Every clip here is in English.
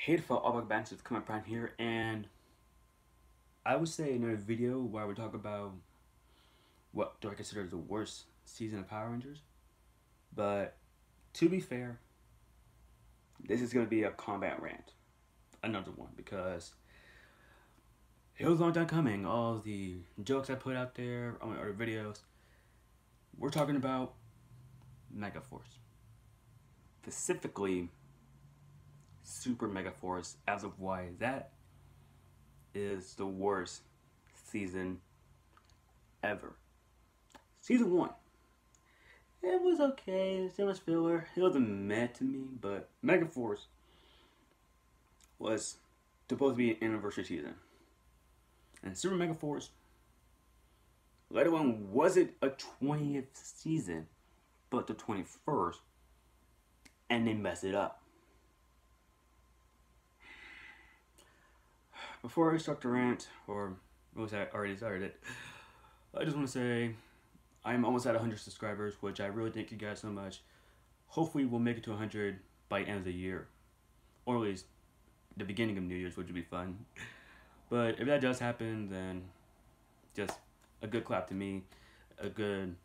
Hateful all back bands coming around here, and I would say in a video where I would talk about what do I consider the worst season of Power Rangers. But to be fair, this is gonna be a Kombat rant, another one, because it was a long time coming. All the jokes I put out there on my other videos, we're talking about Megaforce, specifically Super Megaforce, as of why that is the worst season ever. Season 1, it was okay, it was filler, it wasn't mad to me, but Megaforce was supposed to be an anniversary season. And Super Megaforce, later on, wasn't a 20th season, but the 21st, and they messed it up. Before I start the rant, or was I already started it, I just want to say I'm almost at 100 subscribers, which I really thank you guys so much. Hopefully we'll make it to 100 by the end of the year, or at least the beginning of New Year's, which would be fun. But if that does happen, then just a good clap to me, a good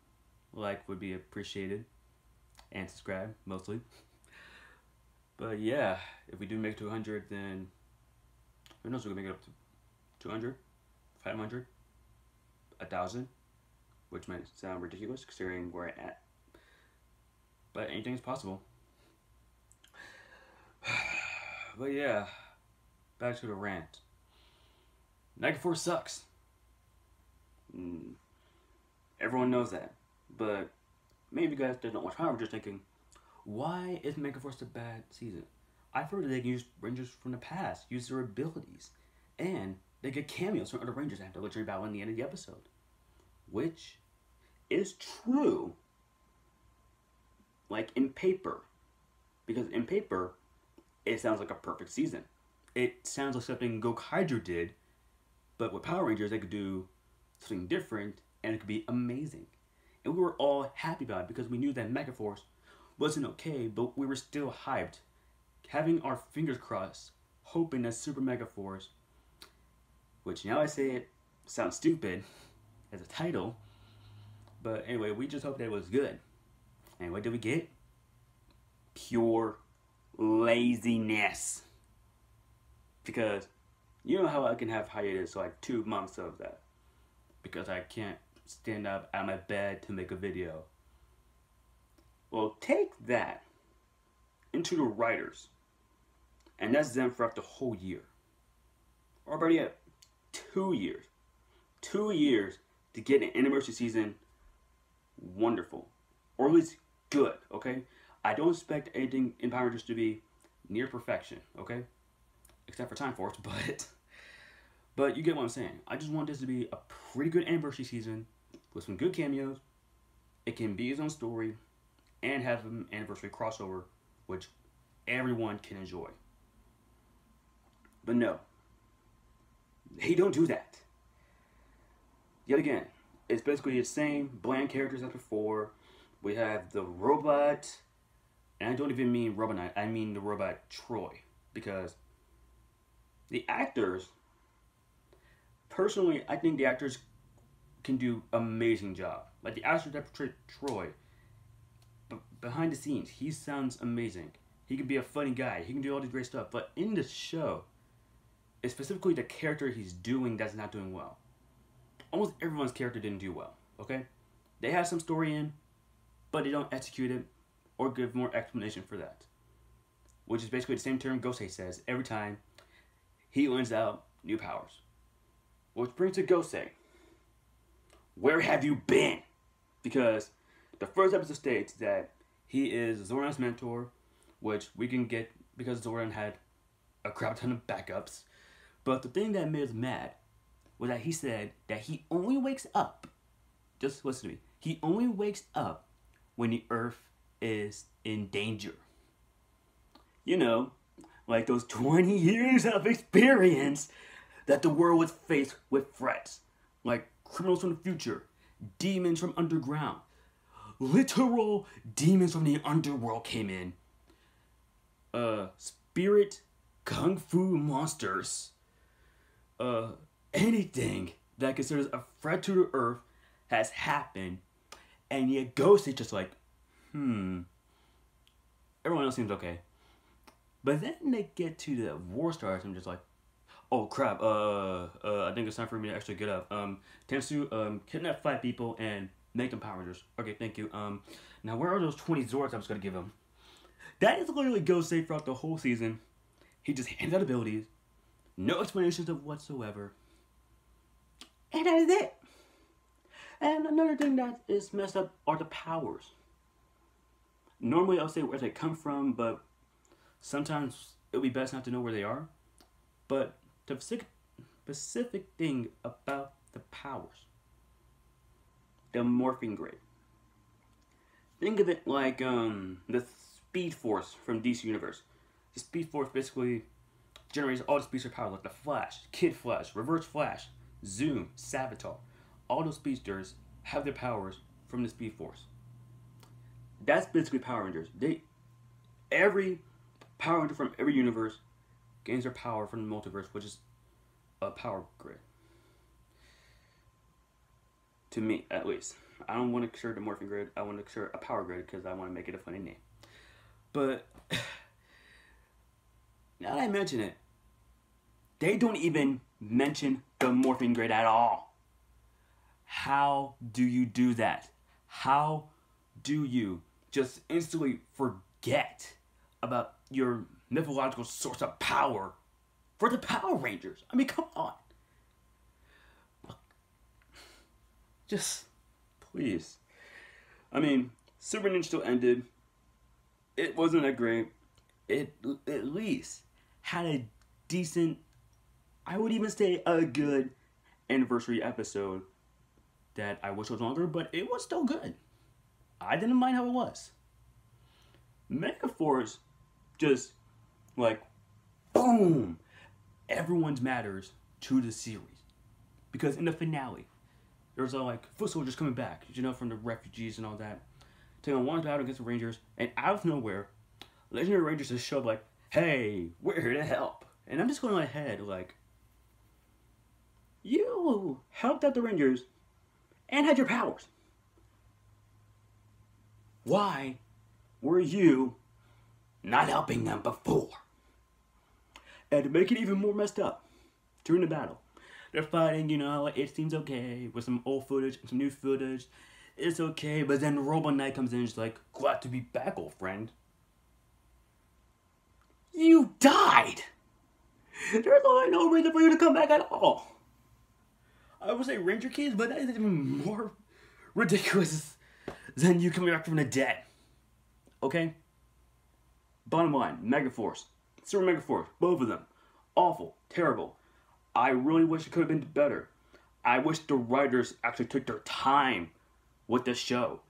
like would be appreciated, and subscribe mostly. But yeah, if we do make it to 100, then who knows, we can make it up to 200, 500, 1,000, which might sound ridiculous considering where I'm at. But anything is possible. But yeah, back to the rant. Megaforce sucks. Everyone knows that. But maybe you guys that don't watch Power Rangers thinking, why is Megaforce a bad season? I've heard that they can use Rangers from the past, use their abilities, and they get cameos from other Rangers after literally battle in the end of the episode. Which is true, like in paper. Because in paper, it sounds like a perfect season. It sounds like something Gokaiger did, but with Power Rangers, they could do something different, and it could be amazing. And we were all happy about it because we knew that Megaforce wasn't okay, but we were still hyped, having our fingers crossed, hoping that Super Megaforce, which now I say it sounds stupid as a title, but anyway, we just hoped that it was good. And what did we get? Pure laziness. Because you know how I can have hiatus like 2 months of that, because I can't stand up out of my bed to make a video. Well, take that into the writers, and that's them for up the whole year. Already at 2 years. 2 years to get an anniversary season wonderful. Or at least good, okay? I don't expect anything in Power Rangers to be near perfection, okay? Except for Time Force, but you get what I'm saying. I just want this to be a pretty good anniversary season with some good cameos. It can be its own story and have an anniversary crossover, which everyone can enjoy. But no, they don't do that. Yet again, it's basically the same bland characters as before. We have the robot, and I don't even mean Robot, I mean the robot Troy, because the actors, personally, I think the actors can do amazing job. Like the actor that portrayed Troy, behind the scenes, he sounds amazing. He can be a funny guy. He can do all this great stuff. But in the show, it's specifically the character he's doing that's not doing well. Almost everyone's character didn't do well, okay? They have some story in, but they don't execute it or give more explanation for that. Which is basically the same term Gosei says every time he learns out new powers. Which brings to Gosei. Where have you been? Because the first episode states that he is Zoran's mentor, which we can get because Zoran had a crap ton of backups. But the thing that made us mad was that he said that he only wakes up, just listen to me, he only wakes up when the Earth is in danger. You know, like those 20 years of experience that the world was faced with threats, like criminals from the future, demons from underground, literal demons from the underworld came in, spirit kung fu monsters, anything that considers a threat to the Earth has happened, and yet Ghost is just like, everyone else seems okay. But then they get to the War Stars, and I'm just like, oh crap, I think it's time for me to actually get up. Tensu, kidnap 5 people and make them Power Rangers. Okay, thank you. Now where are those 20 Zords I was gonna give him? That is literally Ghost say throughout the whole season. He just hands out abilities, no explanations of whatsoever. And that is it. And another thing that is messed up are the powers. Normally I'll say where they come from, but sometimes it would be best not to know where they are. But the specific thing about the powers, the morphing grid. Think of it like the Speed Force from DC Universe. The Speed Force basically generates all the speedster powers like the Flash, Kid Flash, Reverse Flash, Zoom, Savitar. All those speedsters have their powers from the Speed Force. That's basically Power Rangers. Every Power Ranger from every universe gains their power from the multiverse, which is a power grid. To me, at least. I don't want to share the morphing grid. I want to share a power grid because I want to make it a funny name. But now that I mention it, they don't even mention the morphing grid at all. How do you do that? How do you just instantly forget about your mythological source of power for the Power Rangers? I mean, come on. Just, please. I mean, Super Ninja still ended. It wasn't that great. It at least had a decent, I would even say a good anniversary episode that I wish was longer, but it was still good. I didn't mind how it was. Megaforce just like, boom, everyone's matters to the series. Because in the finale, there's all like foot soldiers coming back, you know, from the refugees and all that, taking on one battle against the Rangers, and out of nowhere, Legendary Rangers just show up like, hey, we're here to help. And I'm just going in my head like, you helped out the Rangers and had your powers. Why were you not helping them before? And to make it even more messed up, during the battle, they're fighting, you know, it seems okay, with some old footage and some new footage. It's okay, but then Robo Knight comes in and is like, glad to be back, old friend. You died! There's no reason for you to come back at all. I would say Ranger Kids, but that is even more ridiculous than you coming back from the dead. Okay? Bottom line, Megaforce. Super Megaforce, both of them. Awful, terrible. I really wish it could have been better. I wish the writers actually took their time with the show.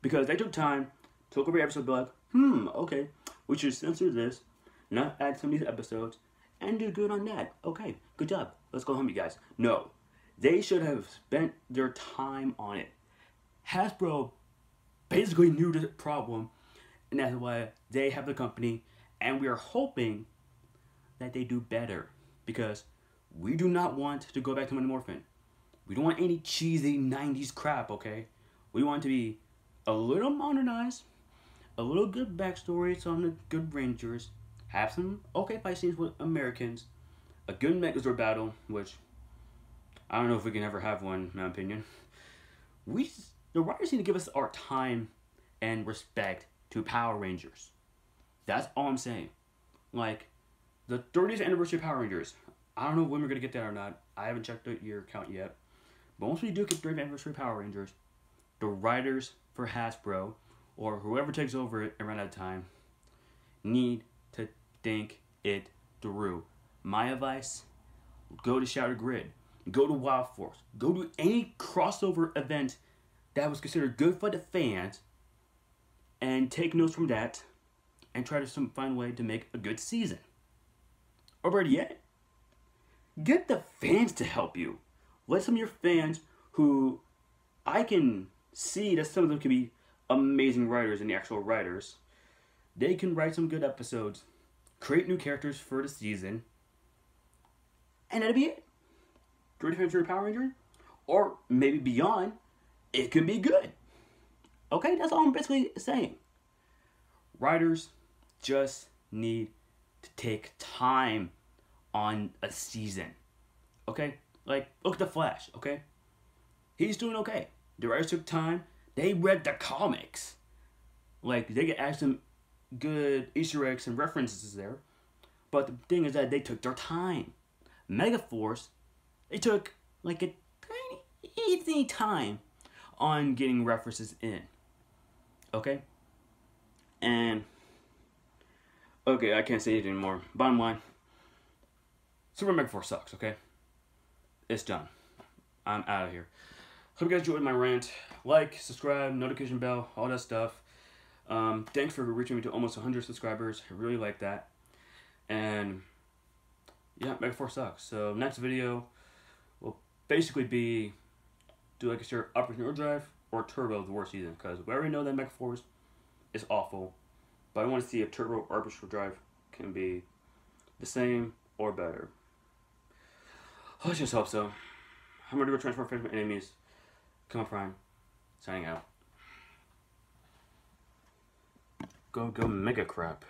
Because they took time to look over every episode and be like, okay, we should censor this, not add some of these episodes, and do good on that. Okay, good job. Let's go home, you guys. No. They should have spent their time on it. Hasbro basically knew the problem, and that's why they have the company, and we are hoping that they do better. Because we do not want to go back to Mighty Morphin. We don't want any cheesy 90s crap, okay? We want to be a little modernized, a little good backstories on the good Rangers, have some okay fight scenes with Americans, a good Megazord battle, which I don't know if we can ever have one, in my opinion. The writers need to give us our time and respect to Power Rangers. That's all I'm saying. Like, the 30th anniversary of Power Rangers, I don't know when we're going to get that or not. I haven't checked the year count yet. But once we do get 30th anniversary of Power Rangers, the writers for Hasbro, or whoever takes over it around that time, need to think it through. My advice, go to Shattered Grid. Go to Wild Force. Go to any crossover event that was considered good for the fans, and take notes from that, and try to find a way to make a good season. Or better yet, get the fans to help you. Let some of your fans who I can see that some of them can be amazing writers and the actual writers. They can write some good episodes. create new characters for the season, and that'll be it. 3 Power Rangers, or maybe beyond, it could be good. Okay, that's all I'm basically saying. Writers just need to take time on a season. Okay? Like, look at The Flash, okay? He's doing okay. The writers took time. They read the comics. Like, they could add some good Easter eggs and references there. But the thing is that they took their time. Megaforce, they took like a tiny, easy time on getting references in. Okay? And, okay, I can't say it anymore. Bottom line, Super Megaforce sucks, okay? It's done. I'm out of here. Hope you guys enjoyed my rant. Like, subscribe, notification bell, all that stuff. Thanks for reaching me to almost 100 subscribers. I really like that. And yeah, Megaforce sucks. So next video will basically be, do I consider Operation Overdrive or Turbo the worst season? Because we already know that Megaforce is awful. But I want to see if Turbo or Operation Overdrive can be the same or better. Let's just hope so. I'm going to go transform my enemies. Come on, Prime. Signing out. Go Mega Crap.